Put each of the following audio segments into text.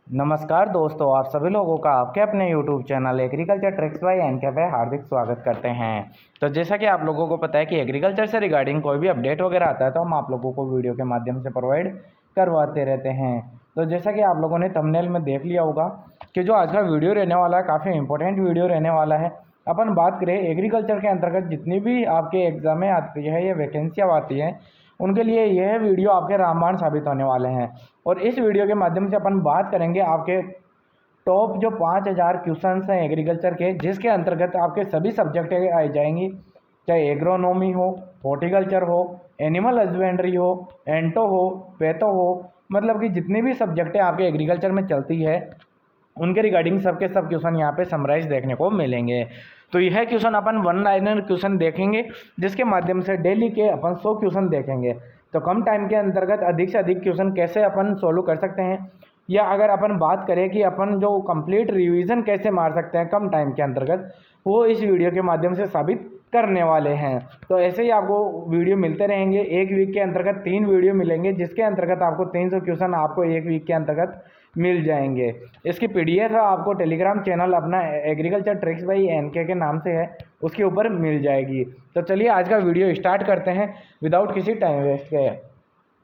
नमस्कार दोस्तों, आप सभी लोगों का आपके अपने YouTube channel agriculture tricks by NK पे हार्दिक स्वागत करते हैं। तो जैसा कि आप लोगों को पता है कि एग्रीकल्चर से रिगार्डिंग कोई भी अपडेट वगैरह आता है तो हम आप लोगों को वीडियो के माध्यम से प्रोवाइड करवाते रहते हैं। तो जैसा कि आप लोगों ने थंबनेल में देख लिया होगा कि जो आज का वीडियो रहने वाला है काफ़ी इंपॉर्टेंट वीडियो रहने वाला है। अपन बात करें एग्रीकल्चर के अंतर्गत जितनी भी आपके एग्जामें आती है या वैकेंसियाँ आती हैं उनके लिए यह वीडियो आपके रामबाण साबित होने वाले हैं। और इस वीडियो के माध्यम से अपन बात करेंगे आपके टॉप जो 5000 क्वेश्चंस हैं एग्रीकल्चर के, जिसके अंतर्गत आपके सभी सब्जेक्टें आई जाएंगी, चाहे एग्रोनॉमी हो, हॉर्टिकल्चर हो, एनिमल हस्बेंड्री हो, एंटो हो, पैथो हो, मतलब कि जितनी भी सब्जेक्टें आपके एग्रीकल्चर में चलती है उनके रिगार्डिंग सबके सब क्वेश्चन यहाँ पे समराइज देखने को मिलेंगे। तो यह क्वेश्चन अपन वन लाइनर क्वेश्चन देखेंगे जिसके माध्यम से डेली के अपन 100 क्वेश्चन देखेंगे। तो कम टाइम के अंतर्गत अधिक से अधिक क्वेश्चन कैसे अपन सोल्व कर सकते हैं, या अगर अपन बात करें कि अपन जो कंप्लीट रिवीजन कैसे मार सकते हैं कम टाइम के अंतर्गत, वो इस वीडियो के माध्यम से साबित करने वाले हैं। तो ऐसे ही आपको वीडियो मिलते रहेंगे। एक वीक के अंतर्गत 3 वीडियो मिलेंगे जिसके अंतर्गत आपको 300 क्वेश्चन आपको एक वीक के अंतर्गत मिल जाएंगे। इसकी पीडीएफ आपको टेलीग्राम चैनल अपना एग्रीकल्चर ट्रिक्स बाय एनके के नाम से है, उसके ऊपर मिल जाएगी। तो चलिए आज का वीडियो स्टार्ट करते हैं विदाउट किसी टाइम वेस्ट के।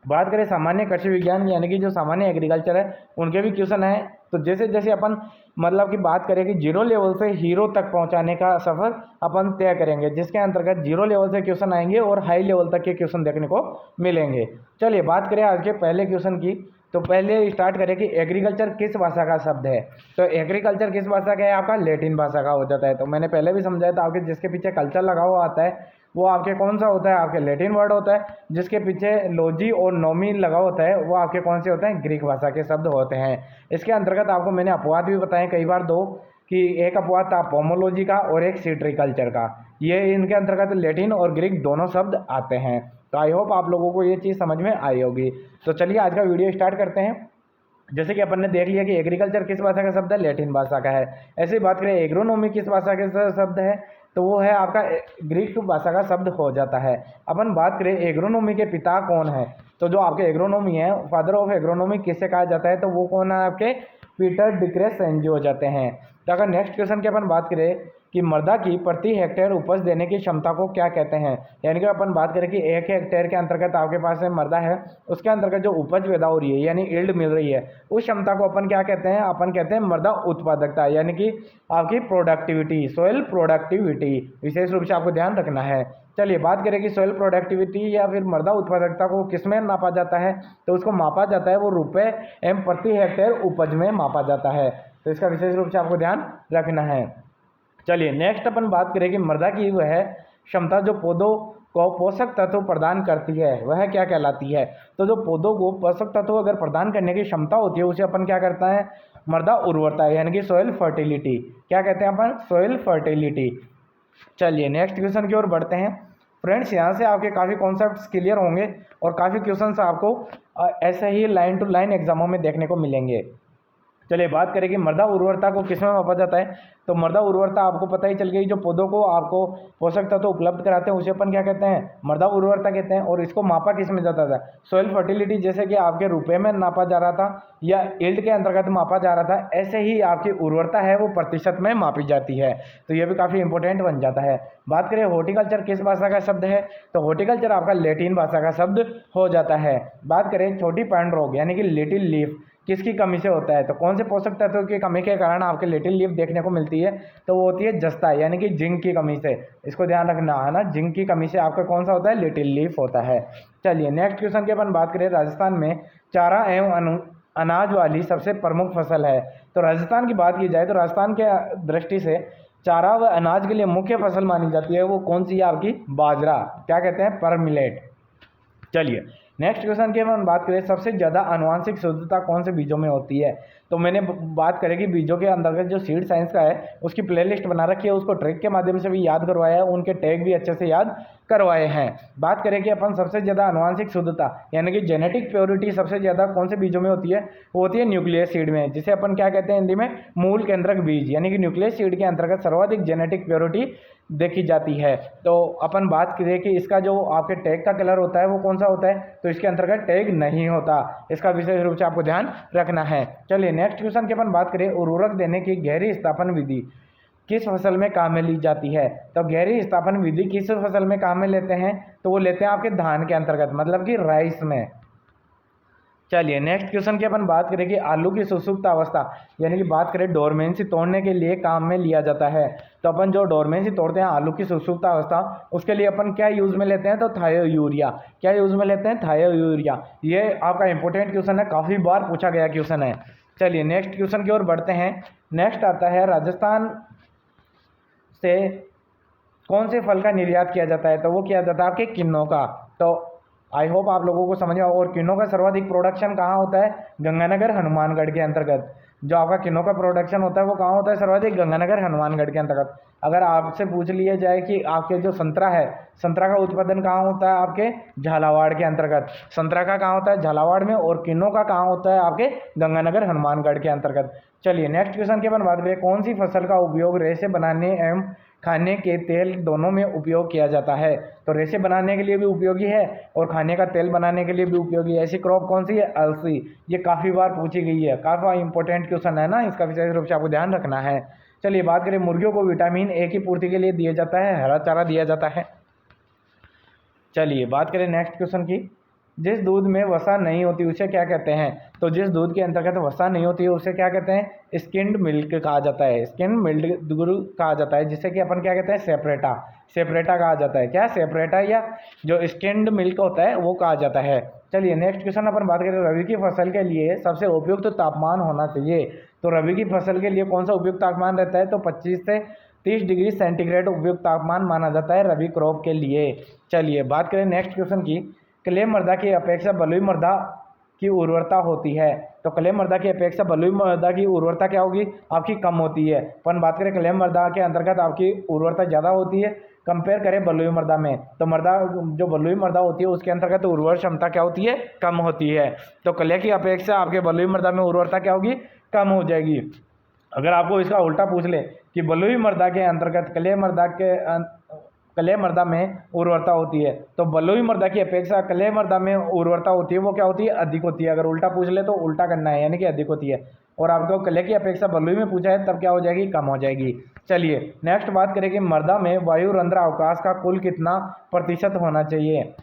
बात करें सामान्य कृषि विज्ञान यानी कि जो सामान्य एग्रीकल्चर है उनके भी क्वेश्चन है। तो जैसे जैसे अपन मतलब कि बात करें कि जीरो लेवल से हीरो तक पहुंचाने का सफ़र अपन तय करेंगे, जिसके अंतर्गत जीरो लेवल से क्वेश्चन आएंगे और हाई लेवल तक के क्वेश्चन देखने को मिलेंगे। चलिए बात करें आज के पहले क्वेश्चन की। तो पहले स्टार्ट करें कि एग्रीकल्चर किस भाषा का शब्द है। तो एग्रीकल्चर किस भाषा का है, आपका लैटिन भाषा का हो जाता है। तो मैंने पहले भी समझाया था आपके जिसके पीछे कल्चर लगा हुआ आता है वो आपके कौन सा होता है, आपके लैटिन वर्ड होता है। जिसके पीछे लॉजी और नोमी लगा होता है वो आपके कौन से होते हैं, ग्रीक भाषा के शब्द होते हैं। इसके अंतर्गत आपको मैंने अपवाद भी बताए कई बार दो, कि एक अपवाद था पोमोलॉजी का और एक सिट्रिकल्चर का। ये इनके अंतर्गत लैटिन और ग्रीक दोनों शब्द आते हैं। तो आई होप आप लोगों को ये चीज़ समझ में आई होगी। तो चलिए आज का वीडियो स्टार्ट करते हैं। जैसे कि अपन ने देख लिया कि एग्रीकल्चर किस भाषा का शब्द है, लैटिन भाषा का है। ऐसे ही बात करें एग्रोनॉमी किस भाषा के शब्द है, तो वो है आपका ग्रीक भाषा का शब्द हो जाता है। अपन बात करें एग्रोनॉमी के पिता कौन है, तो जो आपके एग्रोनॉमी है, फादर ऑफ एग्रोनॉमी किससे कहा जाता है, तो वो कौन है, आपके पीटर डिक्रेस सेंजी हो जाते हैं। तो अगर नेक्स्ट क्वेश्चन की अपन बात करें कि मृदा की प्रति हेक्टेयर उपज देने की क्षमता को क्या कहते हैं, यानी कि अपन बात करें कि 1 हेक्टेयर के अंतर्गत आपके पास मृदा है, उसके अंतर्गत जो उपज पैदा हो रही है यानी यील्ड मिल रही है, उस क्षमता को अपन क्या कहते हैं, अपन कहते हैं मृदा उत्पादकता, यानी कि आपकी प्रोडक्टिविटी, सोइल प्रोडक्टिविटी। विशेष रूप से आपको ध्यान रखना है। चलिए बात करें कि सोइल प्रोडक्टिविटी या फिर मृदा उत्पादकता को किस में नापा जाता है, तो उसको मापा जाता है वो रुपए एम प्रति हेक्टेयर उपज में मापा जाता है। तो इसका विशेष रूप से आपको ध्यान रखना है। चलिए नेक्स्ट अपन बात करें कि मृदा की वह क्षमता जो पौधों को पोषक तत्व प्रदान करती है वह क्या कहलाती है। तो जो पौधों को पोषक तत्व अगर प्रदान करने की क्षमता होती है उसे अपन क्या करता है, मृदा उर्वरता यानी कि सॉइल फर्टिलिटी। क्या कहते हैं अपन, सॉइल फर्टिलिटी। चलिए नेक्स्ट क्वेश्चन की ओर बढ़ते हैं। फ्रेंड्स यहाँ से आपके काफ़ी कॉन्सेप्ट्स क्लियर होंगे और काफ़ी क्वेश्चंस आपको ऐसे ही लाइन टू लाइन एग्जामों में देखने को मिलेंगे। चलिए बात करें कि मृदा उर्वरता को किस में मापा जाता है। तो मृदा उर्वरता आपको पता ही चल गई, जो पौधों को आपको पोषक तत्व उपलब्ध कराते हैं उसे अपन क्या कहते हैं, मृदा उर्वरता कहते हैं। और इसको मापा किस में जाता था, सॉइल फर्टिलिटी, जैसे कि आपके रुपए में नापा जा रहा था या यील्ड के अंतर्गत मापा जा रहा था, ऐसे ही आपकी उर्वरता है वो प्रतिशत में मापी जाती है। तो ये भी काफ़ी इंपॉर्टेंट बन जाता है। बात करें हॉर्टिकल्चर किस भाषा का शब्द है, तो हॉर्टिकल्चर आपका लैटिन भाषा का शब्द हो जाता है। बात करें छोटी पैंट रोग यानी कि लिटिल लीफ किसकी कमी से होता है, तो कौन से पोषक तत्वों की कमी के कारण आपके लिटिल लीफ देखने को मिलती है, तो वो होती है जस्ता यानी कि जिंक की कमी से। इसको ध्यान रखना है ना, जिंक की कमी से आपका कौन सा होता है, लिटिल लीफ होता है। चलिए नेक्स्ट क्वेश्चन की अपन बात करें, राजस्थान में चारा एवं अनाज वाली सबसे प्रमुख फसल है। तो राजस्थान की बात की जाए तो राजस्थान के दृष्टि से चारा व अनाज के लिए मुख्य फसल मानी जाती है वो कौन सी है, आपकी बाजरा। क्या कहते हैं, पर मिलेट। चलिए नेक्स्ट क्वेश्चन की हम बात करें, सबसे ज़्यादा आनुवांशिक शुद्धता कौन से बीजों में होती है। तो मैंने बात करें कि बीजों के अंतर्गत जो सीड साइंस का है उसकी प्लेलिस्ट बना रखी है, उसको ट्रिक के माध्यम से भी याद करवाया है, उनके टैग भी अच्छे से याद करवाए हैं। बात करें कि अपन सबसे ज़्यादा आनुवांशिक शुद्धता यानी कि जेनेटिक प्योरिटी सबसे ज़्यादा कौन से बीजों में होती है, वो होती है न्यूक्लियस सीड में, जिसे अपन क्या कहते हैं हिंदी में, मूल केंद्रक बीज, यानी कि न्यूक्लियस सीड के अंतर्गत सर्वाधिक जेनेटिक प्योरिटी देखी जाती है। तो अपन बात करें कि इसका जो आपके टैग का कलर होता है वो कौन सा होता है, तो इसके अंतर्गत टैग नहीं होता, इसका विशेष रूप से आपको ध्यान रखना है। चलिए नेक्स्ट क्वेश्चन की अपन बात करें, उर्वरक देने की गहरी स्थापन विधि किस फसल में काम में ली जाती है। तो गहरी स्थापन विधि किस फसल में काम में लेते हैं, तो वो लेते हैं आपके धान के अंतर्गत, मतलब कि राइस में। चलिए नेक्स्ट क्वेश्चन की अपन बात करें कि आलू की सुसुप्त अवस्था यानी कि बात करें डोरमेंसी तोड़ने के लिए काम में लिया जाता है। तो अपन जो डोरमेंसी तोड़ते हैं आलू की सुसुप्त अवस्था, उसके लिए अपन क्या यूज़ में लेते हैं, तो थायो यूरिया। क्या यूज़ में लेते हैं, थायो यूरिया। ये आपका इंपॉर्टेंट क्वेश्चन है, काफ़ी बार पूछा गया क्वेश्चन है। चलिए नेक्स्ट क्वेश्चन की ओर बढ़ते हैं। नेक्स्ट आता है राजस्थान से कौन से फल का निर्यात किया जाता है, तो वो किया जाता है आपके किन्नों का। तो आई होप आप लोगों को समझ में और किन्नों का सर्वाधिक प्रोडक्शन कहाँ होता है, गंगानगर हनुमानगढ़ के अंतर्गत। जो आपका किन्नों का प्रोडक्शन होता है वो कहाँ होता है सर्वाधिक, गंगानगर हनुमानगढ़ के अंतर्गत। अगर आपसे पूछ लिया जाए कि आपके जो संतरा है, संतरा का उत्पादन कहाँ होता है, आपके झालावाड़ के अंतर्गत। संतरा का कहाँ होता है, झालावाड़ में, और किन्नों का कहाँ होता है, आपके गंगानगर हनुमानगढ़ के अंतर्गत। चलिए नेक्स्ट क्वेश्चन की अपन बात करें, कौन सी फसल का उपयोग रेशे बनाने एवं खाने के तेल दोनों में उपयोग किया जाता है। तो रेशे बनाने के लिए भी उपयोगी है और खाने का तेल बनाने के लिए भी उपयोगी है। ऐसी क्रॉप कौन सी है, अलसी। ये काफ़ी बार पूछी गई है, काफ़ी इंपॉर्टेंट क्वेश्चन है ना, इसका विशेष रूप से आपको ध्यान रखना है। चलिए बात करें, मुर्गियों को विटामिन ए की पूर्ति के लिए दिया जाता है, हरा चारा दिया जाता है। चलिए बात करें नेक्स्ट क्वेश्चन की, जिस दूध में वसा नहीं होती उसे क्या कहते हैं। तो जिस दूध के अंतर्गत वसा नहीं होती है उसे क्या कहते हैं, स्किम्ड मिल्क कहा जाता है। स्किम्ड मिल्क दूध कहा जाता है, जिसे कि अपन क्या कहते हैं, सेपरेटा। सेपरेटा कहा जाता है, क्या सेपरेटा, या जो स्किम्ड मिल्क होता है वो कहा जाता है। चलिए नेक्स्ट क्वेश्चन अपन बात करें, रबी की फसल के लिए सबसे उपयुक्त तापमान होना चाहिए। तो रबी की फसल के लिए कौन सा उपयुक्त तापमान रहता है, तो 25 से 30 डिग्री सेंटीग्रेड उपयुक्त तापमान माना जाता है रबी क्रॉप के लिए। चलिए बात करें नेक्स्ट क्वेश्चन की, क्ले मृदा की अपेक्षा बलुई मृदा की उर्वरता होती है। तो क्ले मृदा की अपेक्षा बलुई मृदा की उर्वरता क्या होगी, आपकी कम होती है। अपन बात करें क्ले मृदा के अंतर्गत आपकी उर्वरता ज़्यादा होती है, कंपेयर करें बलुई मृदा में। तो मृदा जो बलुई मृदा होती है उसके अंतर्गत उर्वर क्षमता क्या होती है, कम होती है। तो क्ले की अपेक्षा आपके बलुई मृदा में उर्वरता क्या होगी, कम हो जाएगी। अगर आपको इसका उल्टा पूछ ले कि बलुई मृदा के अंतर्गत क्ले मृदा में उर्वरता होती है, तो बलुई मृदा की अपेक्षा क्ले मृदा में उर्वरता होती है वो क्या होती है, अधिक होती है। अगर उल्टा पूछ ले तो उल्टा करना है, यानी कि अधिक होती है। और आपको क्ले की अपेक्षा बलुई में पूछा है तब क्या हो जाएगी, कम हो जाएगी। चलिए नेक्स्ट बात करें कि मृदा में वायु रंध्र अवकाश का कुल कितना प्रतिशत होना चाहिए।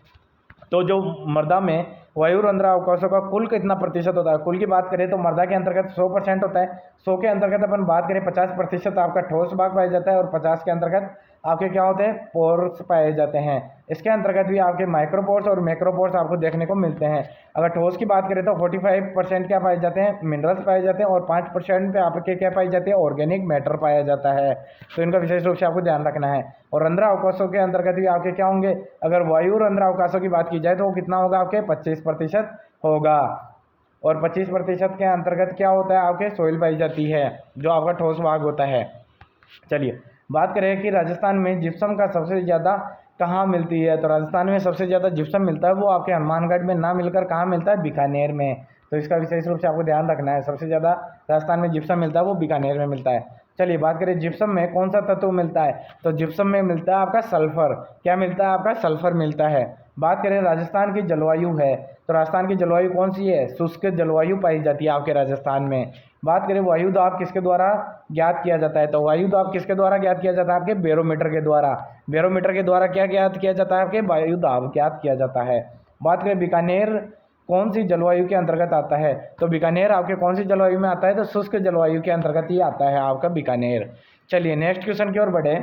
तो जो मृदा में वायु रंध्र अवकाशों का कुल कितना प्रतिशत होता है, कुल की बात करें तो मृदा के अंतर्गत 100% होता है। 100 के अंतर्गत अपन बात करें 50% आपका ठोस भाग पाया जाता है और 50 के अंतर्गत आपके क्या होते हैं, पोर्स पाए जाते हैं। इसके अंतर्गत भी आपके माइक्रोपोर्स और मैक्रोपोर्स आपको देखने को मिलते हैं। अगर ठोस की बात करें तो 45% क्या पाए जाते हैं, मिनरल्स पाए जाते हैं, और 5% पे आपके क्या पाई जाती है, ऑर्गेनिक मैटर पाया जाता है। तो इनका विशेष रूप से आपको ध्यान रखना है। और रंध्र अवकाशों के अंतर्गत भी आपके क्या होंगे, अगर वायु रंध्र अवकाशों की बात की जाए तो वो कितना होगा, आपके 25% होगा। और 25% के अंतर्गत क्या होता है, आपके सोइल पाई जाती है जो आपका ठोस भाग होता है। चलिए बात करें कि राजस्थान में जिप्सम का सबसे ज़्यादा कहाँ मिलती है। तो राजस्थान में सबसे ज़्यादा जिप्सम मिलता है वो आपके हनुमानगढ़ में ना मिलकर कहाँ मिलता है, बीकानेर में। तो इसका विशेष रूप से आपको ध्यान रखना है, सबसे ज़्यादा राजस्थान में जिप्सम मिलता है वो बीकानेर में मिलता है। चलिए बात करें जिप्सम में कौन सा तत्व मिलता है। तो जिप्सम में मिलता है आपका सल्फर। क्या मिलता है, आपका सल्फर मिलता है। बात करें राजस्थान की जलवायु है, तो राजस्थान की जलवायु कौन सी है, शुष्क जलवायु पाई जाती है आपके राजस्थान में। बात करें वायु दाब किसके द्वारा ज्ञात किया जाता है। तो वायु दाब किसके द्वारा ज्ञात किया जाता है, आपके बैरोमीटर के द्वारा। बैरोमीटर के द्वारा क्या ज्ञात किया जाता है, आपके वायु दाब ज्ञात किया जाता है। बात करें बीकानेर कौन सी जलवायु के अंतर्गत आता है। तो बीकानेर आपके कौन सी जलवायु में आता है, तो शुष्क जलवायु के अंतर्गत ही आता है आपका बीकानेर। चलिए नेक्स्ट क्वेश्चन की ओर बढ़े,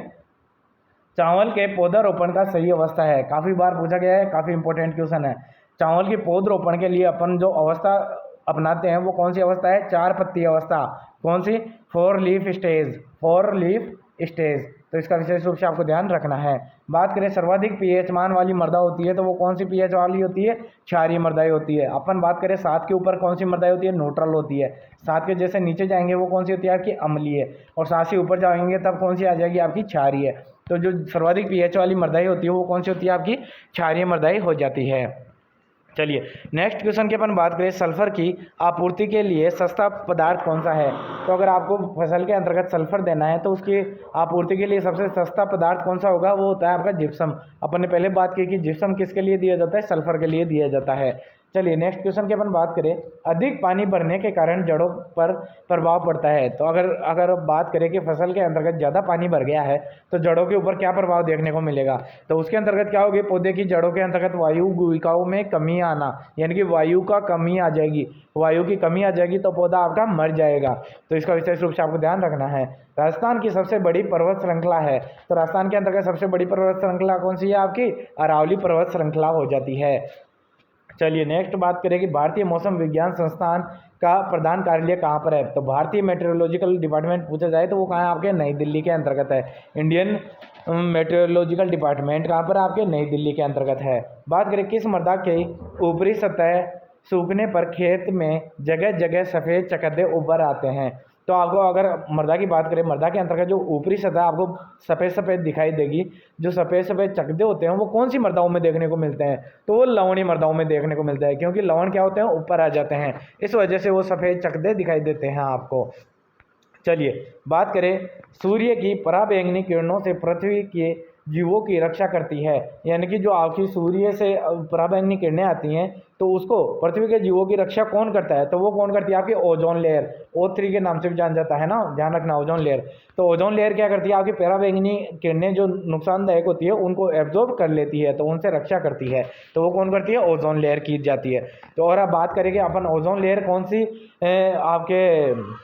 चावल के पौधारोपण का सही अवस्था है। काफ़ी बार पूछा गया है, काफ़ी इंपॉर्टेंट क्वेश्चन है। चावल के पौधरोपण के लिए अपन जो अवस्था अपनाते हैं वो कौन सी अवस्था है, 4 पत्ती अवस्था। कौन सी, 4 लीफ स्टेज। 4 leaf stage. तो इसका विशेष रूप से आपको ध्यान रखना है। बात करें सर्वाधिक पीएच मान वाली मृदा होती है तो वो कौन सी पीएच वाली होती है? क्षारीय मृदाएं होती है। अपन बात करें 7 के ऊपर कौन सी मृदाएं होती है? न्यूट्रल होती है। 7 के जैसे नीचे जाएंगे वो कौन सी होती है? आपकी अम्लीय। और 7 से ऊपर जाएंगे तब कौन सी आ जाएगी? आपकी क्षारीय। तो जो सर्वाधिक पीएच वाली मृदाएं होती है वो कौन सी होती है? आपकी क्षारीय मृदाएं हो जाती है। चलिए नेक्स्ट क्वेश्चन की अपन बात करें, सल्फर की आपूर्ति के लिए सस्ता पदार्थ कौन सा है? तो अगर आपको फसल के अंतर्गत सल्फर देना है तो उसकी आपूर्ति के लिए सबसे सस्ता पदार्थ कौन सा होगा? वो होता है आपका जिप्सम। अपन ने पहले बात की कि जिप्सम किसके लिए दिया जाता है? सल्फर के लिए दिया जाता है। चलिए नेक्स्ट क्वेश्चन की अपन बात करें, अधिक पानी भरने के कारण जड़ों पर प्रभाव पड़ता है। तो अगर बात करें कि फसल के अंतर्गत ज़्यादा पानी भर गया है तो जड़ों के ऊपर क्या प्रभाव देखने को मिलेगा? तो उसके अंतर्गत क्या होगी? पौधे की जड़ों के अंतर्गत वायु गुहिकाओं में कमी आना, यानी कि वायु का कमी आ जाएगी। वायु की कमी आ जाएगी तो पौधा आपका मर जाएगा। तो इसका विशेष रूप से आपको ध्यान रखना है। राजस्थान की सबसे बड़ी पर्वत श्रृंखला है, तो राजस्थान के अंतर्गत सबसे बड़ी पर्वत श्रृंखला कौन सी है? आपकी अरावली पर्वत श्रृंखला हो जाती है। चलिए नेक्स्ट बात करें कि भारतीय मौसम विज्ञान संस्थान का प्रधान कार्यालय कहाँ पर है? तो भारतीय मेट्रोलॉजिकल डिपार्टमेंट पूछा जाए तो वो कहाँ है? आपके नई दिल्ली के अंतर्गत है। इंडियन मेट्रोलॉजिकल डिपार्टमेंट कहाँ पर? आपके नई दिल्ली के अंतर्गत है। बात करें किस मृदा के ऊपरी सतह सूखने पर खेत में जगह जगह सफ़ेद चकत्ते उभर आते हैं? तो आपको अगर मृदा की बात करें, मृदा के अंतर्गत जो ऊपरी सतह आपको सफ़ेद सफ़ेद दिखाई देगी, जो सफ़ेद सफ़ेद चकत्ते होते हैं वो कौन सी मृदाओं में देखने को मिलते हैं? तो वो लवणीय मृदाओं में देखने को मिलता है, क्योंकि लवण क्या होते हैं? ऊपर आ जाते हैं, इस वजह से वो सफ़ेद चकत्ते दिखाई देते हैं आपको। चलिए बात करें, सूर्य की पराबैंगनी किरणों से पृथ्वी के जीवों की रक्षा करती है, यानी कि जो आपकी सूर्य से पराबैंगनी किरणें आती हैं तो उसको पृथ्वी के जीवों की रक्षा कौन करता है? तो वो कौन करती है? आपकी ओजोन लेयर, O3 के नाम से भी जान जाता है ना, ध्यान रखना ओजोन लेयर। तो ओजोन लेयर क्या करती है? आपकी पराबैंगनी किरणें जो नुकसानदायक होती है उनको एब्जॉर्ब कर लेती है, तो उनसे रक्षा करती है। तो वो कौन करती है? ओजोन लेयर की जाती है। तो और अब बात करेंगे अपन ओजोन लेयर कौन सी आपके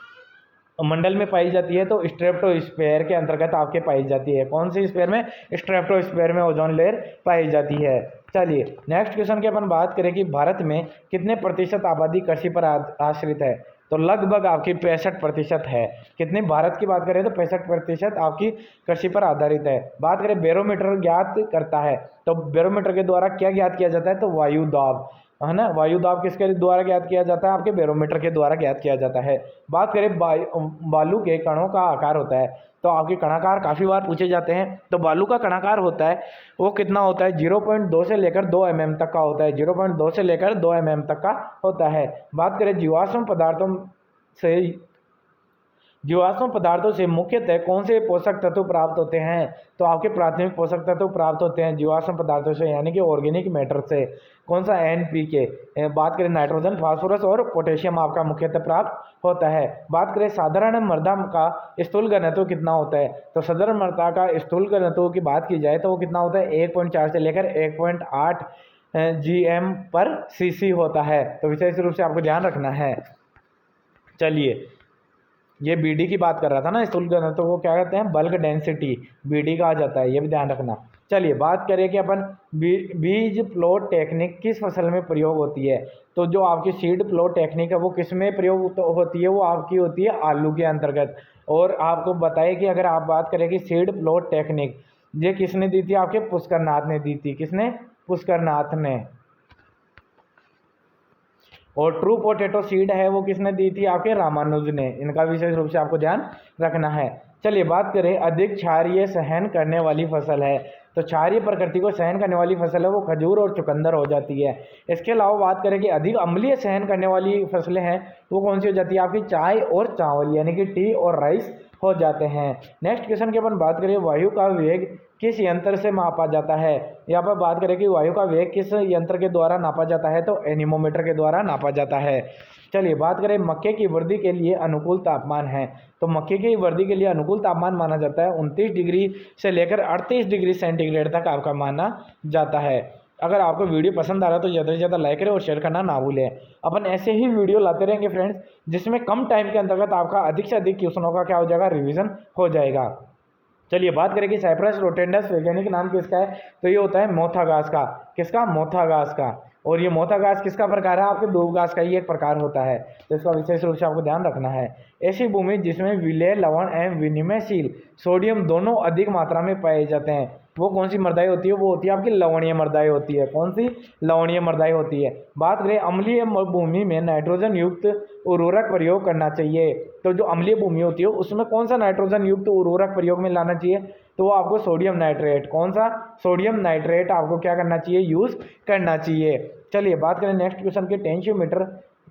मंडल में पाई जाती है? तो स्ट्रेप्टोस्फीयर के अंतर्गत आपके पाई जाती है। कौन सी स्फीयर में? स्ट्रेप्टोस्फीयर में ओजोन लेयर पाई जाती है। चलिए नेक्स्ट क्वेश्चन की अपन बात करें कि भारत में कितने प्रतिशत आबादी कृषि पर आश्रित है? तो लगभग आपकी 65% है। कितनी? भारत की बात करें तो 65% आपकी कृषि पर आधारित है। बात करें बैरोमीटर ज्ञात करता है, तो बैरोमीटर के द्वारा क्या ज्ञात किया जाता है? तो वायु दाब, है ना। वायु दाब किसके द्वारा ज्ञात किया जाता है? आपके बैरोमीटर के द्वारा ज्ञात किया जाता है। बात करें बालू के कणों का आकार होता है, तो आपके कणाकार काफ़ी बार पूछे जाते हैं। तो बालू का कणाकार होता है वो कितना होता है? 0.2 से लेकर 2 mm तक का होता है। 0.2 से लेकर 2 mm तक का होता है। बात करें जीवाश्म पदार्थों से मुख्यतः कौन से पोषक तत्व प्राप्त होते हैं? तो आपके प्राथमिक पोषक तत्व प्राप्त होते हैं जीवाश्म पदार्थों से, यानी कि ऑर्गेनिक मैटर से। कौन सा? NPK। बात करें नाइट्रोजन, फास्फोरस और पोटेशियम आपका मुख्यतः प्राप्त होता है। बात करें साधारण मृदा का स्थूल घनत्व कितना होता है? तो साधारण मृदा का स्थूल घनत्व की बात की जाए तो वो कितना होता है? 1.4 से लेकर 1.8 GM/cc होता है। तो विशेष रूप से आपको ध्यान रखना है। चलिए ये BD की बात कर रहा था ना, स्थूल घनत्व, तो वो क्या कहते हैं? बल्क डेंसिटी, BD कहा जाता है, ये भी ध्यान रखना। चलिए बात करें कि अपन बीज प्लॉट टेक्निक किस फसल में प्रयोग होती है? तो जो आपकी सीड प्लॉट टेक्निक है वो किस में प्रयोग होती है? वो आपकी होती है आलू के अंतर्गत। और आपको बताइए कि अगर आप बात करें कि सीड प्लॉट टेक्निक ये किसने दी थी? आपके पुष्कर नाथ ने दी थी। किसने? पुष्कर नाथ ने। और ट्रू पोटैटो सीड है वो किसने दी थी? आपके रामानुज ने। इनका विशेष रूप से आपको ध्यान रखना है। चलिए बात करें अधिक क्षारीय सहन करने वाली फसल है, तो क्षारीय प्रकृति को सहन करने वाली फसल है वो खजूर और चुकंदर हो जाती है। इसके अलावा बात करें कि अधिक अम्लीय सहन करने वाली फसलें हैं वो कौन सी हो जाती है? आपकी चाय और चावल, यानी कि टी और राइस हो जाते हैं। नेक्स्ट क्वेश्चन की अपन बात करें, वायु का वेग किस यंत्र से मापा जाता है? यहाँ पर बात करें कि वायु का वेग किस यंत्र के द्वारा नापा जाता है? तो एनीमोमीटर के द्वारा नापा जाता है। चलिए बात करें मक्के की वृद्धि के लिए अनुकूल तापमान है, तो मक्के की वृद्धि के लिए अनुकूल तापमान माना जाता है 29 डिग्री से लेकर 38 डिग्री सेंटीग्रेड तक आपका माना जाता है। अगर आपको वीडियो पसंद आ रहा है तो ज़्यादा से ज़्यादा लाइक करें और शेयर करना ना भूलें। अपन ऐसे ही वीडियो लाते रहेंगे फ्रेंड्स, जिसमें कम टाइम के अंतर्गत आपका अधिक से अधिक क्वेश्चनों का क्या हो जाएगा? रिवीजन हो जाएगा। चलिए बात करें कि साइप्रस रोटेंडस वैज्ञानिक नाम किसका है? तो ये होता है मोथागास का। किसका? मोथागास का। और ये मोटा घास किसका प्रकार है, आपके दूब घास का ही एक प्रकार होता है, तो इसका विशेष रूप से आपको ध्यान रखना है। ऐसी भूमि जिसमें विलेय, लवण एवं विनिमयशील सोडियम दोनों अधिक मात्रा में पाए जाते हैं, वो कौन सी मृदाएं होती है, वो होती है आपकी लवणीय मृदाएं होती है। कौन सी, लवणीय मृदाएं होती है। बात करें अम्लीय भूमि में नाइट्रोजन युक्त उर्वरक प्रयोग करना चाहिए, तो जो अम्लीय भूमि होती है उसमें कौन सा नाइट्रोजन युक्त उर्वरक प्रयोग में लाना चाहिए, तो वो आपको सोडियम नाइट्रेट, कौन सा, सोडियम नाइट्रेट आपको क्या करना चाहिए, यूज करना चाहिए। चलिए बात करें नेक्स्ट क्वेश्चन के, टेंशियोमीटर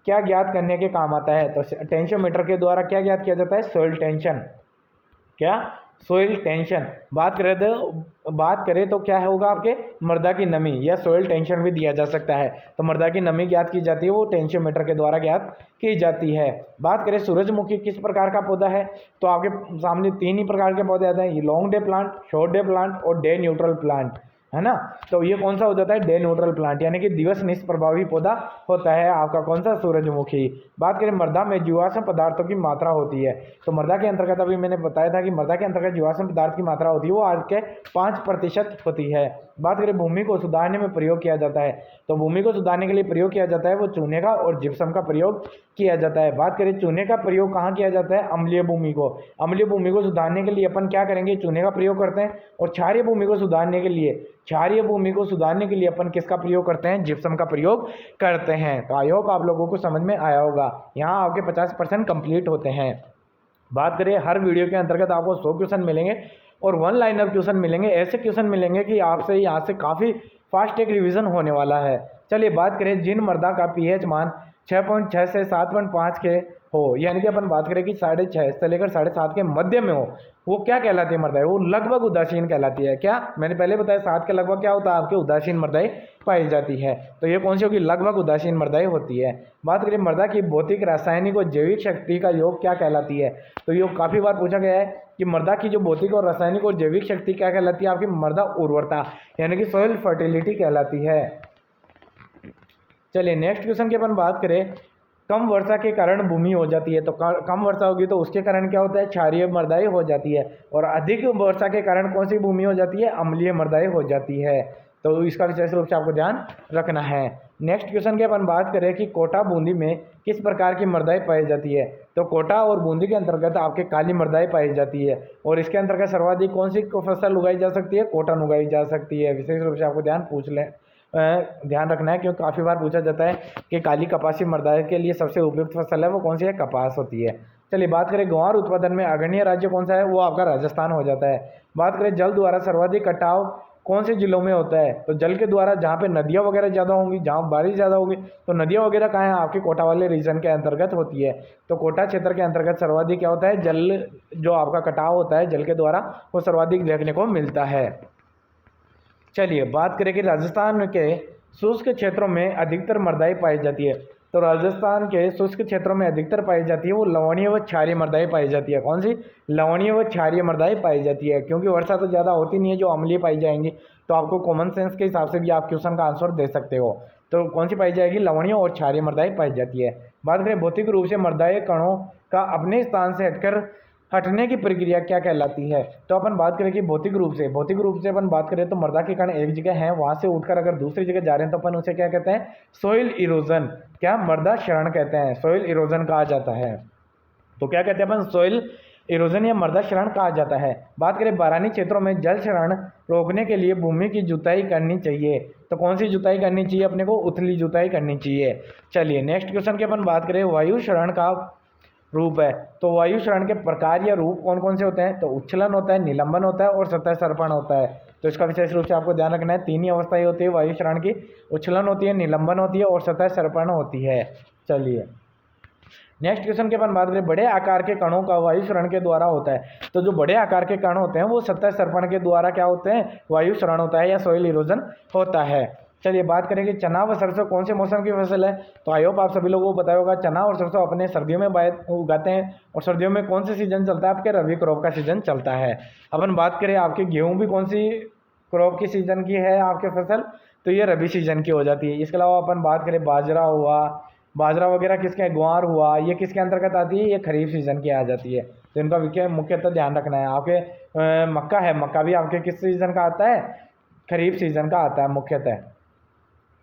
क्या ज्ञात करने के काम आता है, तो टेंशियोमीटर के द्वारा क्या ज्ञात किया जाता है, सोइल टेंशन, क्या, सोइल टेंशन। बात करें तो क्या होगा, आपके मृदा की नमी या सोइल टेंशन भी दिया जा सकता है, तो मृदा की नमी ज्ञात की जाती है, वो टेंशियोमीटर के द्वारा ज्ञात की जाती है। बात करें सूरजमुखी किस प्रकार का पौधा है, तो आपके सामने 3 ही प्रकार के पौधे आते हैं, ये long day plant, short day plant और डे न्यूट्रल प्लांट, है ना। तो ये कौन सा हो जाता है, डे न्यूट्रल प्लांट, यानी कि दिवस निष्ठ प्रभावी पौधा होता है आपका कौन सा, सूरजमुखी। बात करें मृदा में जीवाश्म पदार्थों की मात्रा होती है, तो मृदा के अंतर्गत अभी मैंने बताया था कि मृदा के अंतर्गत जीवाश्म पदार्थ की मात्रा होती है, वो आज के 5% होती है। बात करें भूमि को सुधारने में प्रयोग किया जाता है, तो भूमि को सुधारने के लिए प्रयोग किया जाता है वो चूने का और जिप्सम का प्रयोग किया जाता है। बात करें चूने का प्रयोग कहाँ किया जाता है, अम्लीय भूमि को, अम्लीय भूमि को सुधारने के लिए अपन क्या करेंगे, चूने का प्रयोग करते हैं। और क्षारीय भूमि को सुधारने के लिए, क्षारीय भूमि को सुधारने के लिए अपन किसका प्रयोग करते हैं, जिप्सम का प्रयोग करते हैं। तो आई होप आप लोगों को समझ में आया होगा। यहाँ आपके 50% कंप्लीट होते हैं। बात करें हर वीडियो के अंतर्गत आपको 100 क्वेश्चन मिलेंगे और 1 लाइनर क्वेश्चन मिलेंगे, ऐसे क्वेश्चन मिलेंगे कि आपसे यहाँ से काफ़ी फास्ट एक रिवीजन होने वाला है। चलिए बात करें जिन मृदा का पीएच मान 6.6 से 7.5 के हो, यानी कि अपन बात करें कि 6.5 से लेकर 7.5 के मध्य में हो, वो क्या कहलाती है मृदाएं, वो लगभग उदासीन कहलाती है। क्या, मैंने पहले बताया 7 के लगभग क्या होता है, आपके उदासीन मृदाएं पाई जाती है, तो ये कौन सी होगी, लगभग उदासीन मृदाएं होती है। बात करें मृदा की भौतिक, रासायनिक और जैविक शक्ति का योग क्या कहलाती है, तो ये काफ़ी बार पूछा गया है कि मृदा की जो भौतिक और रासायनिक और जैविक शक्ति क्या कहलाती है, आपकी मृदा उर्वरता, यानी कि सॉइल फर्टिलिटी कहलाती है। चलिए नेक्स्ट क्वेश्चन की अपन बात करें, कम वर्षा के कारण भूमि हो जाती है, तो कम वर्षा होगी तो उसके कारण क्या होता है, क्षारीय मृदाएं हो जाती है, और अधिक वर्षा के कारण कौन सी भूमि हो जाती है, अम्लीय मृदाएं हो जाती है। तो इसका विशेष रूप से आपको ध्यान रखना है। नेक्स्ट क्वेश्चन की अपन बात करें कि कोटा बूंदी में किस प्रकार की मृदाएं पाई जाती है, तो कोटा और बूंदी के अंतर्गत आपके काली मृदाएं पाई जाती है, और इसके अंतर्गत सर्वाधिक कौन सी फसल उगाई जा सकती है, कॉटन उगाई जा सकती है। विशेष रूप से आपको ध्यान रखना है, क्योंकि काफ़ी बार पूछा जाता है कि काली कपासी मृदा के लिए सबसे उपयुक्त फसल है वो कौन सी है, कपास होती है। चलिए बात करें ग्वार उत्पादन में अग्रणी राज्य कौन सा है, वो आपका राजस्थान हो जाता है। बात करें जल द्वारा सर्वाधिक कटाव कौन से जिलों में होता है, तो जल के द्वारा जहाँ पे नदियाँ वगैरह ज़्यादा होंगी, जहाँ बारिश ज़्यादा होगी, तो नदियाँ वगैरह कहाँ है, आपके कोटा वाले रीजन के अंतर्गत होती है। तो कोटा क्षेत्र के अंतर्गत सर्वाधिक क्या होता है, जल जो आपका कटाव होता है जल के द्वारा, वो सर्वाधिक देखने को मिलता है। चलिए बात करें कि राजस्थान के शुष्क क्षेत्रों में अधिकतर मृदाएं पाई जाती है, तो राजस्थान के शुष्क क्षेत्रों में अधिकतर पाई जाती है वो लवणीय व क्षारीय मृदाएं पाई जाती है। कौन सी, लवणीय व क्षारीय मृदाएं पाई जाती है, क्योंकि वर्षा तो ज़्यादा होती नहीं है जो अम्लीय पाई जाएंगी, तो आपको कॉमन सेंस के हिसाब से भी आप क्वेश्चन का आंसर दे सकते हो। तो कौन सी पाई जाएगी, लवणीय और क्षारीय मृदाएं पाई जाती है। बात करें भौतिक रूप से मृदाएं कणों का अपने स्थान से हटने की प्रक्रिया क्या कहलाती है, तो अपन बात करें कि भौतिक रूप से अपन बात करें तो मृदा के कण एक जगह हैं, वहां से उठकर अगर दूसरी जगह जा रहे हैं तो अपन उसे क्या कहते हैं, सोइल इरोजन, क्या, मृदा क्षरण कहते हैं, सोइल इरोजन कहा जाता है। तो क्या कहते हैं अपन, सोइल इरोजन या मृदा क्षरण कहा जाता है। बात करें बारानी क्षेत्रों में जल क्षरण रोकने के लिए भूमि की जुताई करनी चाहिए, तो कौन सी जुताई करनी चाहिए, अपने को उथली जुताई करनी चाहिए। चलिए नेक्स्ट क्वेश्चन की अपन बात करें, वायु क्षरण का रूप है, तो वायु क्षरण के प्रकार या रूप कौन कौन से होते हैं, तो उच्छलन होता है, निलंबन होता है और सतह सर्पण होता है। तो इसका विशेष रूप से आपको ध्यान रखना है, 3 ही अवस्थाएं होती है वायु क्षरण की, उच्छलन होती है, निलंबन होती है और सतह सर्पण होती है। चलिए नेक्स्ट क्वेश्चन की अपन बात करें, बड़े आकार के कणों का वायु क्षरण के द्वारा होता है, तो जो बड़े आकार के कण होते हैं वो सतह सर्पण के द्वारा क्या होते हैं, वायु क्षरण होता है या सोइल इरोजन होता है। चलिए बात करेंगे चना व सरसों कौन से मौसम की फसल है, तो आई होप आप सभी लोगों को पता होगा, चना और सरसों अपने सर्दियों में उगाते हैं, और सर्दियों में कौन से सीजन चलता है, आपके रबी क्रॉप का सीजन चलता है। अपन बात करें आपके गेहूं भी कौन सी क्रॉप की सीजन की है आपके फसल, तो ये रबी सीजन की हो जाती है। इसके अलावा अपन बात करें बाजरा हुआ, बाजरा वगैरह किसके, ग्वार हुआ, ये किसके अंतर्गत आती है, ये खरीफ सीजन की आ जाती है। तो इनका मुख्यतः ध्यान रखना है। आपके मक्का है, मक्का भी आपके किस सीजन का आता है, खरीफ सीजन का आता है मुख्यतः।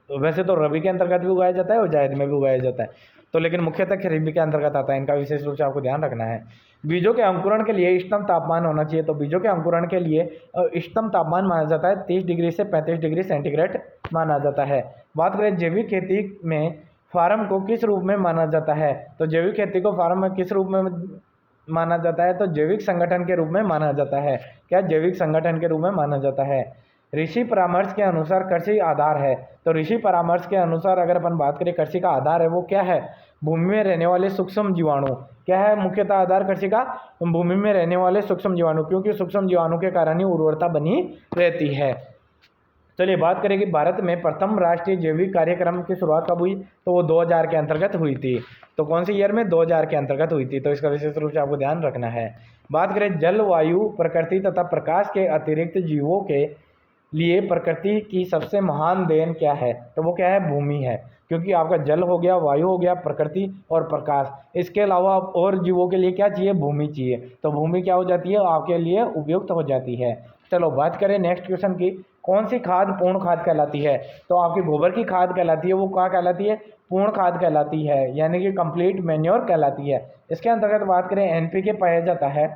वैसे तो रबी के अंतर्गत भी उगाया जाता है और जायद में भी उगाया जाता है, तो लेकिन मुख्यतः खरीफ के अंतर्गत आता है। इनका विशेष रूप से आपको ध्यान रखना है। बीजों के अंकुरण के लिए इष्टतम तापमान होना चाहिए, तो बीजों के अंकुरण के लिए इष्टतम तापमान माना जाता है 30 डिग्री से 35 डिग्री सेंटीग्रेड माना जाता है। बात करें जैविक खेती में फार्म को किस रूप में माना जाता है, तो जैविक खेती को फार्म में किस रूप में माना जाता है, तो जैविक संगठन के रूप में माना जाता है। क्या जैविक संगठन के रूप में माना जाता है। ऋषि परामर्श के अनुसार कृषि आधार है, तो ऋषि परामर्श के अनुसार अगर अपन बात करें कृषि का आधार है वो क्या है, भूमि में रहने वाले सूक्ष्म जीवाणु। क्या है मुख्यतः आधार कृषि का, भूमि में रहने वाले सूक्ष्म जीवाणु, क्योंकि सूक्ष्म जीवाणु के कारण ही उर्वरता बनी रहती है। चलिए बात करें कि भारत में प्रथम राष्ट्रीय जैविक कार्यक्रम की शुरुआत कब हुई, तो वो 2000 के अंतर्गत हुई थी। तो कौन सी ईयर में, 2000 के अंतर्गत हुई थी, तो इसका विशेष रूप से आपको ध्यान रखना है। बात करें जलवायु, प्रकृति तथा प्रकाश के अतिरिक्त जीवों के लिए प्रकृति की सबसे महान देन क्या है, तो वो क्या है, भूमि है। क्योंकि आपका जल हो गया, वायु हो गया, प्रकृति और प्रकाश, इसके अलावा और जीवों के लिए क्या चाहिए, भूमि चाहिए। तो भूमि क्या हो जाती है, आपके लिए उपयुक्त हो जाती है। चलो बात करें नेक्स्ट क्वेश्चन की, कौन सी खाद पूर्ण खाद कहलाती है, तो आपकी गोबर की खाद कहलाती है, वो क्या कहलाती है, पूर्ण खाद कहलाती है, यानी कि कंप्लीट मैन्योर कहलाती है। इसके अंतर्गत बात करें एनपीके पाया जाता है,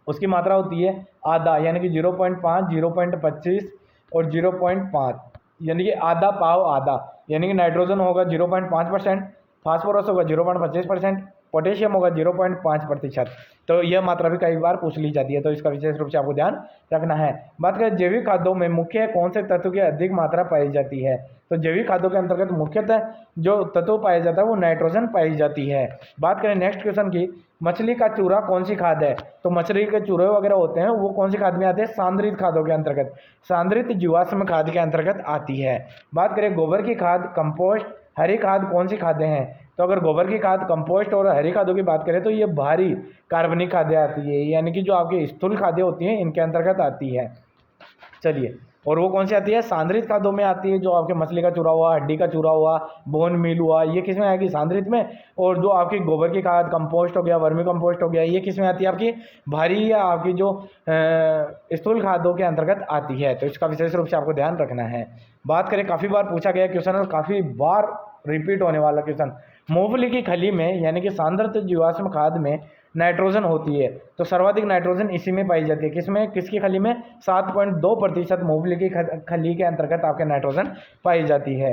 उसकी मात्रा होती है आधा, यानी कि 0.5, 0.25 और 0.5, यानी कि आधा पाव आधा, यानी कि नाइट्रोजन होगा 0.5%, फास्फोरस होगा 0.25%, पोटेशियम होगा 0.5%। तो यह मात्रा भी कई बार पूछ ली जाती है, तो इसका विशेष रूप से आपको ध्यान रखना है। बात करें जैविक खाद्यों में मुख्य कौन से तत्व की अधिक मात्रा पाई जाती है, तो जैविक खाद्यों के अंतर्गत मुख्यतः जो तत्व पाया जाता है वो नाइट्रोजन पाई जाती है। बात करें नेक्स्ट क्वेश्चन की, मछली का चूरा कौन सी खाद है, तो मछली के चूरे वगैरह होते हैं वो कौन सी खाद में आते हैं, सांद्रित खादों के अंतर्गत, सांद्रित जीवाश्म खाद के अंतर्गत आती है। बात करें गोबर की खाद, कंपोस्ट, हरी खाद कौन सी खादें हैं, तो अगर गोबर की खाद, कंपोस्ट और हरी खादों की बात करें तो ये भारी कार्बनिक खादें आती है, यानी कि जो आपकी स्थूल खादें होती हैं इनके अंतर्गत आती है। चलिए, और वो कौन सी आती है, सांद्रित खादों में आती है, जो आपके मछली का चूरा हुआ, हड्डी का चूरा हुआ, बोन मील हुआ, ये किस में आएगी, सांद्रित में। और जो आपकी गोबर की खाद, कंपोस्ट हो गया, वर्मी कंपोस्ट हो गया, ये किस में आती है, आपकी भारी या आपकी जो स्थूल खादों के अंतर्गत आती है। तो इसका विशेष रूप से आपको ध्यान रखना है। बात करें, काफ़ी बार पूछा गया क्वेश्चन और काफ़ी बार रिपीट होने वाला क्वेश्चन, मूंगफली की खली में यानी कि सांद्रित जीवाश्म खाद में नाइट्रोजन होती है, तो सर्वाधिक नाइट्रोजन इसी में पाई जाती है, किसमें, किसकी खली में, 7.2% मूंगफली की खली के अंतर्गत आपके नाइट्रोजन पाई जाती है।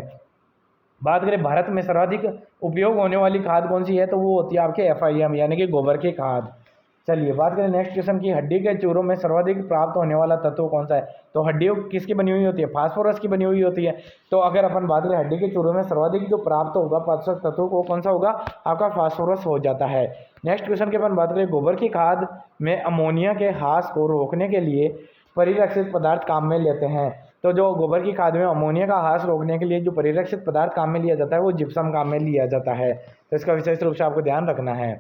बात करें भारत में सर्वाधिक उपयोग होने वाली खाद कौन सी है, तो वो होती है आपके FIM यानी कि गोबर की खाद। चलिए बात करें नेक्स्ट क्वेश्चन की, हड्डी के चूरों में सर्वाधिक प्राप्त होने वाला तत्व कौन सा है, तो हड्डियों किसकी बनी हुई होती है, फास्फोरस की बनी हुई होती है। तो अगर अपन बात करें हड्डी के चूरों में सर्वाधिक जो प्राप्त होगा पोषक तत्व को कौन सा होगा, आपका फास्फोरस हो जाता है। नेक्स्ट क्वेश्चन की अपन बात करें, गोबर की खाद में अमोनिया के ह्रास को रोकने के लिए परिरक्षित पदार्थ काम में लेते हैं, तो जो गोबर की खाद में अमोनिया का ह्रास रोकने के लिए जो परिरक्षित पदार्थ काम में लिया जाता है वो जिप्सम काम में लिया जाता है। तो इसका विशेष रूप से आपको ध्यान रखना है।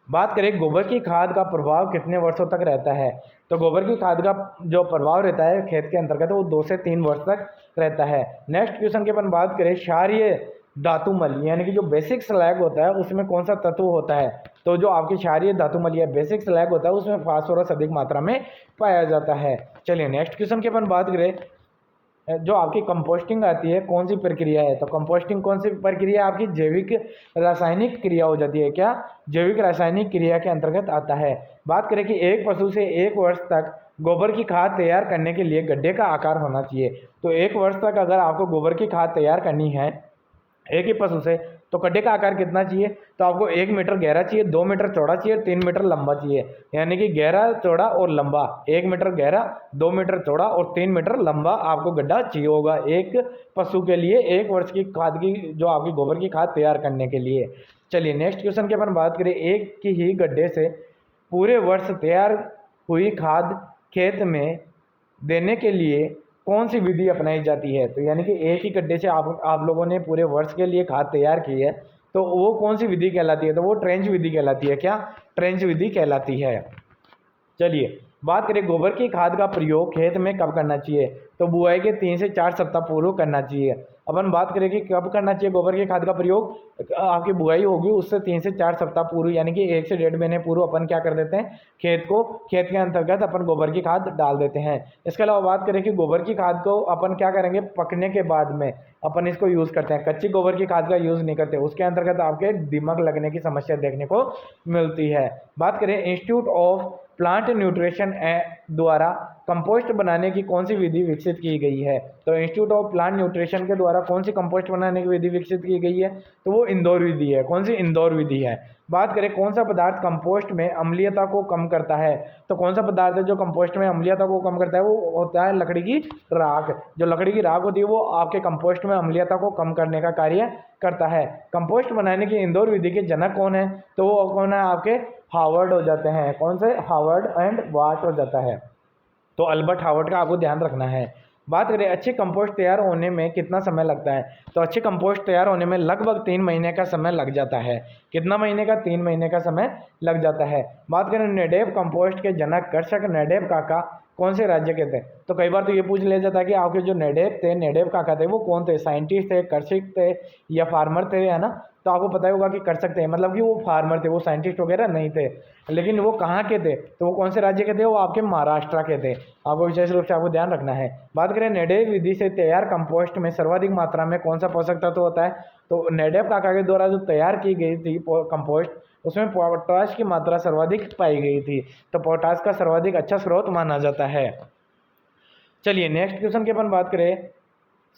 बात करें गोबर की खाद का प्रभाव कितने वर्षों तक रहता है, तो गोबर की खाद का जो प्रभाव रहता है खेत के अंतर्गत वो 2 से 3 वर्ष तक रहता है। नेक्स्ट क्वेश्चन की अपन बात करें, क्षारीय धातुमल यानी कि जो बेसिक स्लैग होता है उसमें कौन सा तत्व होता है, तो जो आपकी क्षारीय धातुमल या बेसिक स्लैग होता है उसमें फास्फोरस अधिक मात्रा में पाया जाता है। चलिए नेक्स्ट क्वेश्चन की अपन बात करें, जो आपकी कंपोस्टिंग आती है कौन सी प्रक्रिया है, तो कंपोस्टिंग कौन सी प्रक्रिया आपकी जैविक रासायनिक क्रिया हो जाती है, क्या जैविक रासायनिक क्रिया के अंतर्गत आता है। बात करें कि एक पशु से 1 वर्ष तक गोबर की खाद तैयार करने के लिए गड्ढे का आकार होना चाहिए, तो 1 वर्ष तक अगर आपको गोबर की खाद तैयार करनी है एक ही पशु से, तो गड्ढे का आकार कितना चाहिए, तो आपको 1 मीटर गहरा चाहिए, 2 मीटर चौड़ा चाहिए, 3 मीटर लंबा चाहिए, यानी कि गहरा, चौड़ा और लंबा, 1 मीटर गहरा, 2 मीटर चौड़ा और 3 मीटर लंबा आपको गड्ढा चाहिए होगा एक पशु के लिए 1 वर्ष की खाद की जो आपकी गोबर की खाद तैयार करने के लिए। चलिए नेक्स्ट क्वेश्चन की अपन बात करें, एक की ही गड्ढे से पूरे वर्ष तैयार हुई खाद खेत में देने के लिए कौन सी विधि अपनाई जाती है, तो यानी कि एक ही गड्ढे से आप लोगों ने पूरे वर्ष के लिए खाद तैयार की है, तो वो कौन सी विधि कहलाती है, तो वो ट्रेंच विधि कहलाती है, क्या ट्रेंच विधि कहलाती है। चलिए बात करें गोबर की खाद का प्रयोग खेत में कब करना चाहिए, तो बुआई के 3 से 4 सप्ताह पूर्व करना चाहिए। अपन बात करें कि कब करना चाहिए गोबर की खाद का प्रयोग। आपकी बुआई होगी उससे 3 से 4 सप्ताह पूर्व यानी कि 1 से 1.5 महीने पूर्व अपन क्या कर देते हैं, खेत के अंतर्गत अपन गोबर की खाद डाल देते हैं। इसके अलावा बात करें कि गोबर की खाद को अपन क्या करेंगे, पकने के बाद में अपन इसको यूज़ करते हैं, कच्ची गोबर की खाद का यूज़ नहीं करते। उसके अंतर्गत आपके दीमक लगने की समस्या देखने को मिलती है। बात करें इंस्टीट्यूट ऑफ प्लांट न्यूट्रिशन द्वारा कंपोस्ट बनाने की कौन सी विधि विकसित की गई है। तो इंस्टीट्यूट ऑफ प्लांट न्यूट्रिशन के द्वारा कौन सी कंपोस्ट बनाने की विधि विकसित की गई है, तो वो इंदौर विधि है। कौन सी? इंदौर विधि है। बात करें कौन सा पदार्थ कंपोस्ट में अम्लीयता को कम करता है, तो कौन सा पदार्थ है जो कंपोस्ट में अम्लीयता को कम करता है, वो होता है लकड़ी की राख। जो लकड़ी की राख होती है वो आपके कंपोस्ट में अम्लीयता को कम करने का कार्य करता है। कंपोस्ट बनाने की इंदौर विधि के जनक कौन है, तो वो कौन है, आपके हार्वर्ड हो जाते हैं। कौन से? हार्वर्ड एंड वाट हो जाता है। तो अल्बर्ट हार्वर्ड का आपको ध्यान रखना है। बात करें अच्छे कंपोस्ट तैयार होने में कितना समय लगता है, तो अच्छे कंपोस्ट तैयार होने में लगभग 3 महीने का समय लग जाता है। कितना महीने का? 3 महीने का समय लग जाता है। बात करें नेडेव कंपोस्ट के जनक कृषक नेडेव काका कौन से राज्य के थे, तो कई बार तो ये पूछ लिया जाता है कि आपके जो नेडेव थे, नेडेव काका थे, वो कौन थे, साइंटिस्ट थे, कृषक थे या फार्मर थे, है ना। तो आपको पता ही होगा कि कर सकते हैं, मतलब कि वो फार्मर थे, वो साइंटिस्ट वगैरह नहीं थे। लेकिन वो कहाँ के थे, तो वो कौन से राज्य के थे, वो आपके महाराष्ट्र के थे। आपको विशेष रूप से आपको ध्यान रखना है। बात करें नेडेव विधि से तैयार कंपोस्ट में सर्वाधिक मात्रा में कौन सा पोषक तत्व होता है, तो नेडेव काका के द्वारा जो तैयार की गई थी कंपोस्ट, उसमें पोटाश की मात्रा सर्वाधिक पाई गई थी। तो पोटाश का सर्वाधिक अच्छा स्रोत माना जाता है। चलिए नेक्स्ट क्वेश्चन की अपन बात करें,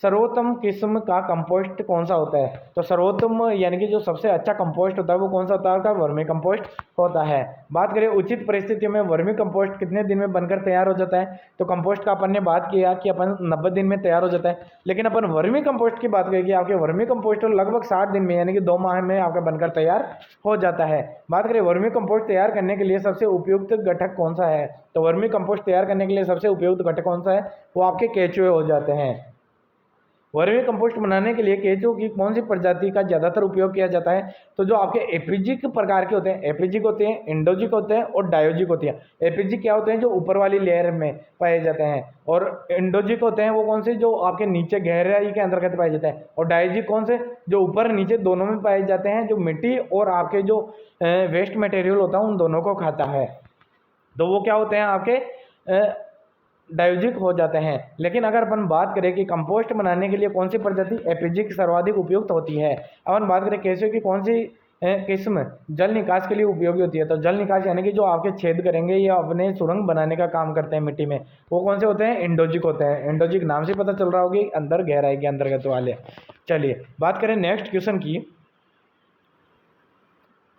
सर्वोत्तम किस्म का कंपोस्ट कौन सा होता है, तो सर्वोत्तम यानी कि जो सबसे अच्छा कंपोस्ट होता है वो कौन सा होता है, वर्मी कंपोस्ट होता है। बात करें उचित परिस्थितियों में वर्मी कंपोस्ट कितने दिन में बनकर तैयार हो जाता है, तो कंपोस्ट का अपन ने बात किया कि अपन 90 दिन में तैयार हो जाता है। लेकिन अपन वर्मी कंपोस्ट की बात करें कि आपके वर्मी कंपोस्ट लगभग 60 दिन में यानी कि 2 माह में आपका बनकर तैयार हो जाता है। बात करें वर्मी कंपोस्ट तैयार करने के लिए सबसे उपयुक्त घटक कौन सा है, तो वर्मी कंपोस्ट तैयार करने के लिए सबसे उपयुक्त घटक कौन सा है, वो आपके केचुए हो जाते हैं। वर्मी कंपोस्ट बनाने के लिए केंचुओं की कौन सी प्रजाति का ज़्यादातर उपयोग किया जाता है, तो जो आपके एपिजिक प्रकार के होते हैं, एपिजिक होते हैं, इंडोजिक होते हैं और डायोजिक होती है। एपिजिक क्या होते हैं, जो ऊपर वाली लेयर में पाए जाते हैं, और इंडोजिक होते हैं वो कौन से, जो आपके नीचे गहराई के अंतर्गत पाए जाते हैं, और डायोजिक कौन से, जो ऊपर नीचे दोनों में पाए जाते हैं, जो मिट्टी और आपके जो वेस्ट मटेरियल होता है उन दोनों को खाता है। तो वो क्या होते हैं, आपके डायोजिक हो जाते हैं। लेकिन अगर अपन बात करें कि कंपोस्ट बनाने के लिए कौन सी प्रजाति एपिजिक सर्वाधिक उपयुक्त होती है, अपन बात करें केंचुए की कौन सी किस्म जल निकास के लिए उपयोगी होती है, तो जल निकास यानी कि जो आपके छेद करेंगे या अपने सुरंग बनाने का काम करते हैं मिट्टी में, वो कौन से होते हैं, इंडोजिक होते हैं। इंडोजिक नाम से पता चल रहा होगी अंदर गहराई के अंतर्गत वाले। चलिए बात करें नेक्स्ट क्वेश्चन की,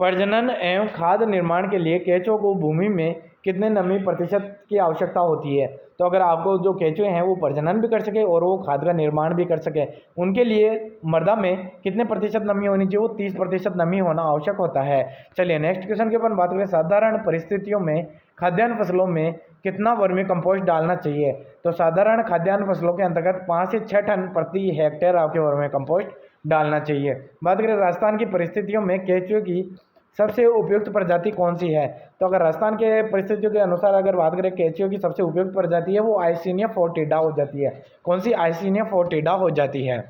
प्रजनन एवं खाद्य निर्माण के लिए केंचुओं को भूमि में कितने नमी प्रतिशत की आवश्यकता होती है, तो अगर आपको जो केंचुए हैं वो प्रजनन भी कर सके और वो खाद का निर्माण भी कर सके, उनके लिए मृदा में कितने प्रतिशत नमी होनी चाहिए, वो 30% नमी होना आवश्यक होता है। चलिए नेक्स्ट क्वेश्चन की अपन बात करें, साधारण परिस्थितियों में खाद्यान्न फसलों में कितना वर्मी कंपोस्ट डालना चाहिए, तो साधारण खाद्यान्न फसलों के अंतर्गत 5 से 6 टन प्रति हेक्टेयर आपके वर्मी कंपोस्ट डालना चाहिए। बात करें राजस्थान की परिस्थितियों में केंचुए की सबसे उपयुक्त प्रजाति कौन सी है, तो अगर राजस्थान के परिस्थितियों के अनुसार अगर बात करें केंचुए की सबसे उपयुक्त प्रजाति है वो आइसिनिया फोर्टिडा हो जाती है। कौन सी? आइसिनिया फोर्टिडा हो जाती है।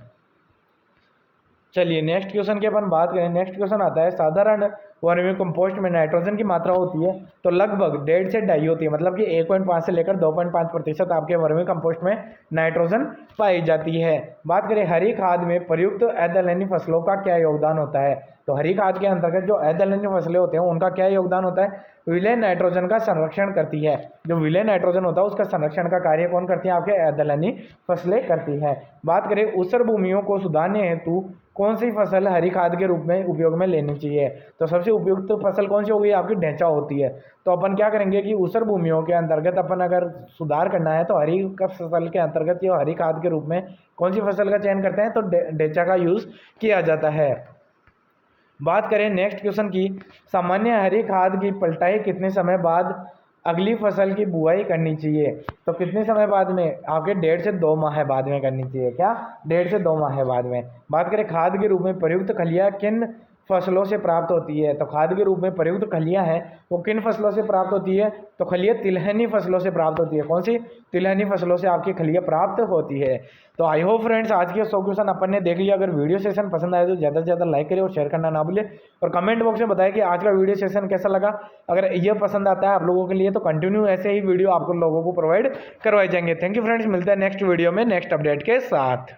चलिए नेक्स्ट क्वेश्चन की अपन बात करें, नेक्स्ट क्वेश्चन आता है, साधारण वर्मी कंपोस्ट में नाइट्रोजन की मात्रा होती है तो लगभग 1.5 से 2.5 होती है, मतलब कि 1.5 से लेकर 2.5% आपके वर्मी कंपोस्ट में नाइट्रोजन पाई जाती है। बात करें हरी खाद में प्रयुक्त अदलहनी फसलों का क्या योगदान होता है, तो हरी खाद के अंतर्गत जो अदलहनी फसलें होते हैं उनका क्या योगदान होता है, विलय नाइट्रोजन का संरक्षण करती है। जो विलय नाइट्रोजन होता है उसका संरक्षण का कार्य कौन करती है, आपके अदलहनी फसलें करती है। बात करें ऊसर भूमियों को सुधारने हेतु कौन सी फसल हरी खाद के रूप में उपयोग में लेनी चाहिए, तो सबसे उपयुक्त फसल कौन सी होगी, आपकी ढेंचा होती है। तो अपन क्या करेंगे कि ऊसर भूमियों के अंतर्गत अपन अगर सुधार करना है तो हरी का फसल के अंतर्गत या हरी खाद के रूप में कौन सी फसल का चयन करते हैं, तो ढेंचा का यूज किया जाता है। बात करें नेक्स्ट क्वेश्चन की, सामान्य हरी खाद की पलटाई कितने समय बाद अगली फसल की बुआई करनी चाहिए, तो कितने समय बाद में, आपके 1.5 से 2 माह बाद में करनी चाहिए। क्या? 1.5 से 2 माह बाद में। बात करें खाद के रूप में प्रयुक्त खलियां किन फसलों से प्राप्त होती है। तो खाद के रूप में प्रयुक्त खलियां हैं वो किन फसलों से प्राप्त होती है? तो खलियां तिलहनी फसलों से प्राप्त होती है। कौन सी? तिलहनी फसलों से आपकी खलियां प्राप्त होती है। तो आई होप फ्रेंड्स आज के 100 क्वेश्चन अपन ने देख लिया। अगर वीडियो सेशन पसंद आए तो ज़्यादा से ज़्यादा लाइक करें और शेयर करना ना भूलें, और कमेंट बॉक्स में बताएं कि आज का वीडियो सेशन कैसा लगा। अगर ये पसंद आता है आप लोगों के लिए तो कंटिन्यू ऐसे ही वीडियो आपको लोगों को प्रोवाइड करवाए जाएंगे। थैंक यू फ्रेंड्स, मिलते हैं नेक्स्ट वीडियो में नेक्स्ट अपडेट के साथ।